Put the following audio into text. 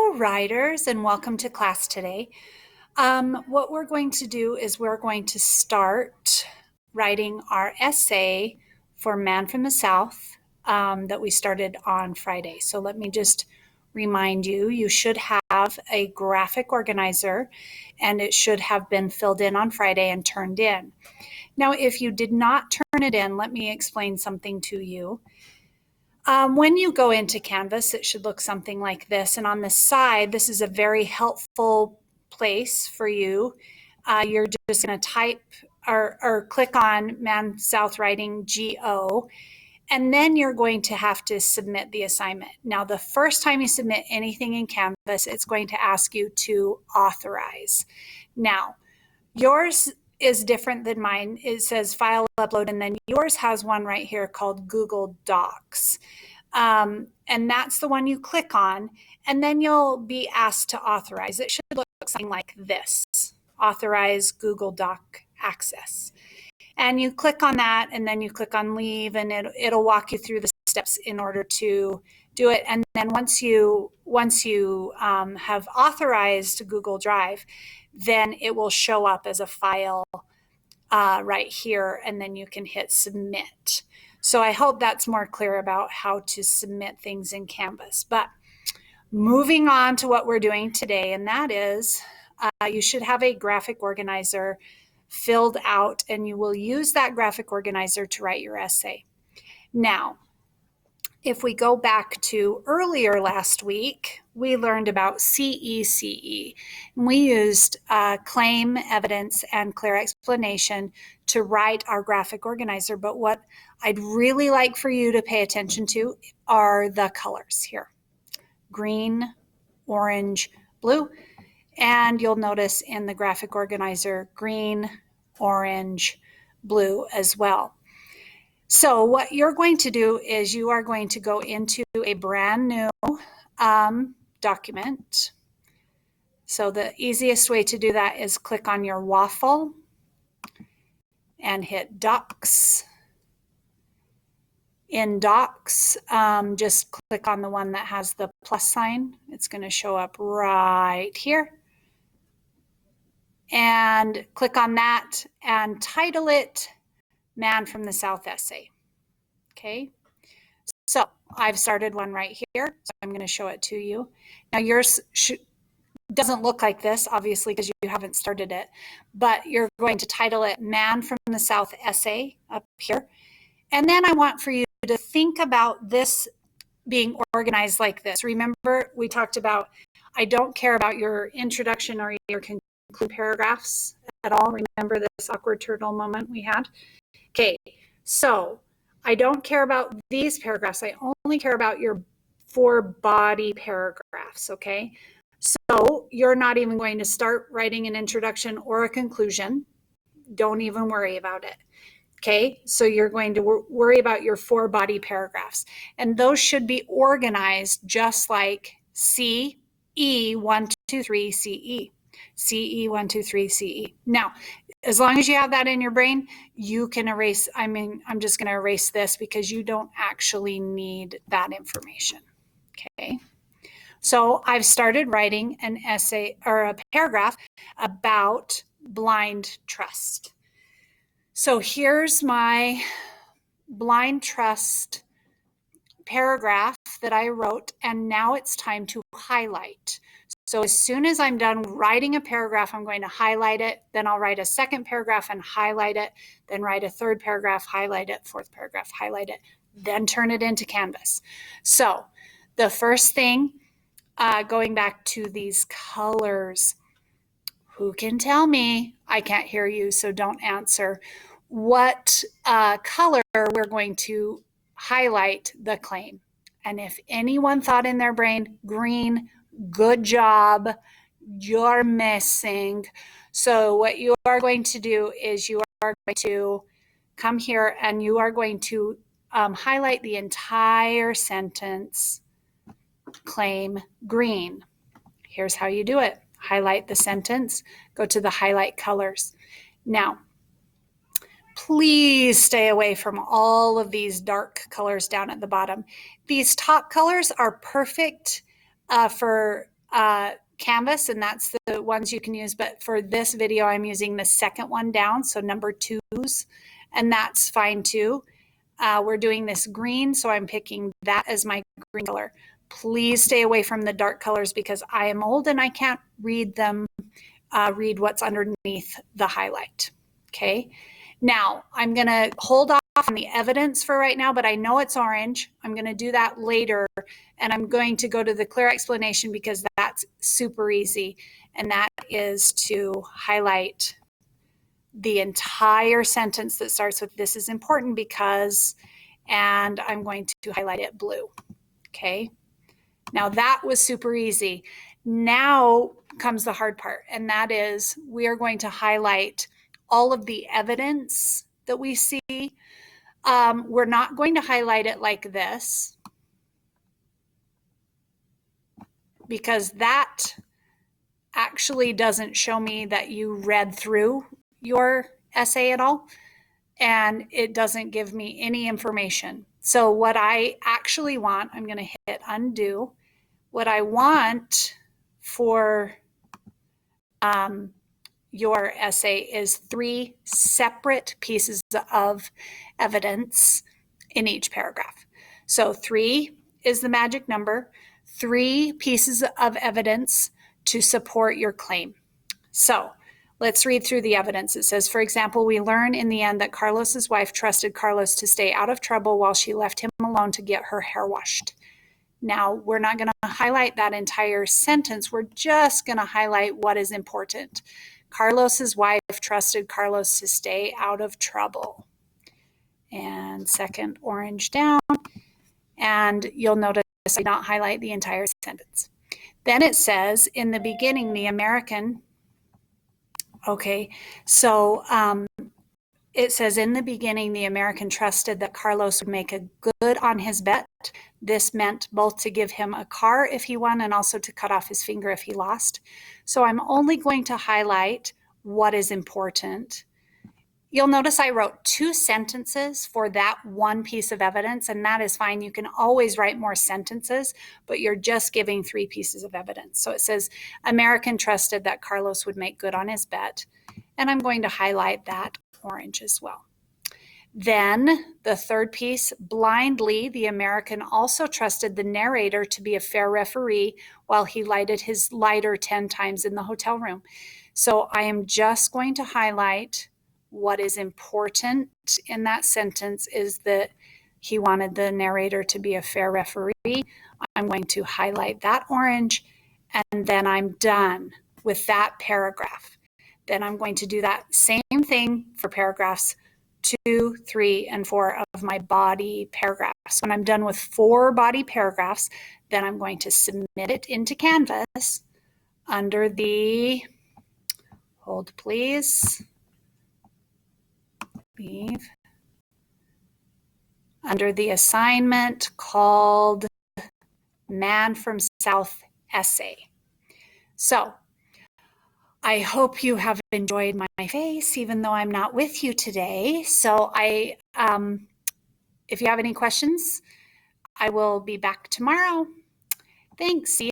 Hello, writers, and welcome to class today. What we're going to do is we're going to start writing our essay for Man from the South that we started on Friday. So let me just remind you, you should have a graphic organizer and it should have been filled in on Friday and turned in. Now, if you did not turn it in, let me explain something to you. When you go into Canvas, it should look something like this. And on the side, this is a very helpful place for you. You're just going to type or click on Man South Writing GO, and then you're going to have to submit the assignment. Now, the first time you submit anything in Canvas, it's going to ask you to authorize. Now, yours is different than mine. It says file upload, and then yours has one right here called Google Docs. And that's the one you click on, and then you'll be asked to authorize. It should look something like this: authorize Google Doc access. And you click on that, and then you click on leave, and it'll walk you through the steps in order to do it. And then once you have authorized Google Drive, then it will show up as a file right here, and then you can hit submit. So I hope that's more clear about how to submit things in Canvas. But moving on to what we're doing today, and that is you should have a graphic organizer filled out, and you will use that graphic organizer to write your essay. Now, if we go back to earlier last week, we learned about CECE. And we used claim, evidence, and clear explanation to write our graphic organizer. But what I'd really like for you to pay attention to are the colors here: green, orange, blue. And you'll notice in the graphic organizer, green, orange, blue as well. So what you're going to do is you are going to go into a brand new document. So the easiest way to do that is click on your waffle and hit Docs. In Docs, just click on the one that has the plus sign. It's going to show up right here. And click on that and title it Man from the South Essay. Okay, so I've started one right here, so I'm going to show it to you. Now yours doesn't look like this, obviously, because you haven't started it, but you're going to title it Man from the South Essay up here. And then I want for you to think about this being organized like this. Remember, we talked about, I don't care about your introduction or your conclusion paragraphs at all. Remember this awkward turtle moment we had? Okay, so I don't care about these paragraphs. I only care about your 4 body paragraphs, okay? So you're not even going to start writing an introduction or a conclusion. Don't even worry about it, okay? So you're going to worry about your 4 body paragraphs. And those should be organized just like CE 1, 2, 3 CE. CE 1, 2, 3 CE. Now, as long as you have that in your brain, you can erase, I'm just going to erase this because you don't actually need that information. Okay. So I've started writing an essay or a paragraph about blind trust. So here's my blind trust paragraph that I wrote, and now it's time to highlight. So as soon as I'm done writing a paragraph, I'm going to highlight it. Then I'll write a second paragraph and highlight it. Then write a third paragraph, highlight it. Fourth paragraph, highlight it. Then turn it into Canvas. So the first thing, going back to these colors, who can tell me? I can't hear you, so don't answer. What color we're going to highlight the claim? And if anyone thought in their brain, green, good job, you're missing. So what you are going to do is you are going to come here and you are going to highlight the entire sentence, claim green. Here's how you do it. Highlight the sentence, go to the highlight colors. Now, please stay away from all of these dark colors down at the bottom. These top colors are perfect for Canvas, and that's the ones you can use. But for this video, I'm using the second one down, so number 2s, and that's fine too. We're doing this green, so I'm picking that as my green color. Please stay away from the dark colors because I am old and I can't read them, read what's underneath the highlight. Okay. Now I'm going to hold off on the evidence for right now, but I know it's orange. I'm going to do that later, and I'm going to go to the clear explanation because that's super easy, and that is to highlight the entire sentence that starts with "this is important because," and I'm going to highlight it blue. Okay. Now that was super easy. Now comes the hard part, and that is we are going to highlight all of the evidence that we see. We're not going to highlight it like this because that actually doesn't show me that you read through your essay at all, and it doesn't give me any information. So what I actually want, I'm going to hit undo. What I want for your essay is 3 separate pieces of evidence in each paragraph. So 3 is the magic number, 3 pieces of evidence to support your claim. So let's read through the evidence. It says, for example, we learn in the end that Carlos's wife trusted Carlos to stay out of trouble while she left him alone to get her hair washed. Now, we're not going to highlight that entire sentence. We're just going to highlight what is important. Carlos's wife trusted Carlos to stay out of trouble. And second orange down. And you'll notice I did not highlight the entire sentence. Then it says, in the beginning, the American, okay, so it says, in the beginning, the American trusted that Carlos would make a good on his bet. This meant both to give him a car if he won and also to cut off his finger if he lost. So I'm only going to highlight what is important. You'll notice I wrote 2 sentences for that one piece of evidence, and that is fine. You can always write more sentences, but you're just giving 3 pieces of evidence. So it says, American trusted that Carlos would make good on his bet, and I'm going to highlight that orange as well. Then the third piece, blindly, the American also trusted the narrator to be a fair referee while he lighted his lighter 10 times in the hotel room. So I am just going to highlight what is important in that sentence is that he wanted the narrator to be a fair referee. I'm going to highlight that orange, and then I'm done with that paragraph. Then I'm going to do that same thing for paragraphs 2, 3, and 4 of my body paragraphs. When I'm done with 4 body paragraphs, then I'm going to submit it into Canvas under the, hold please, under the assignment called Man from South Essay. So I hope you have enjoyed my face, even though I'm not with you today. So if you have any questions, I will be back tomorrow. Thanks. See you.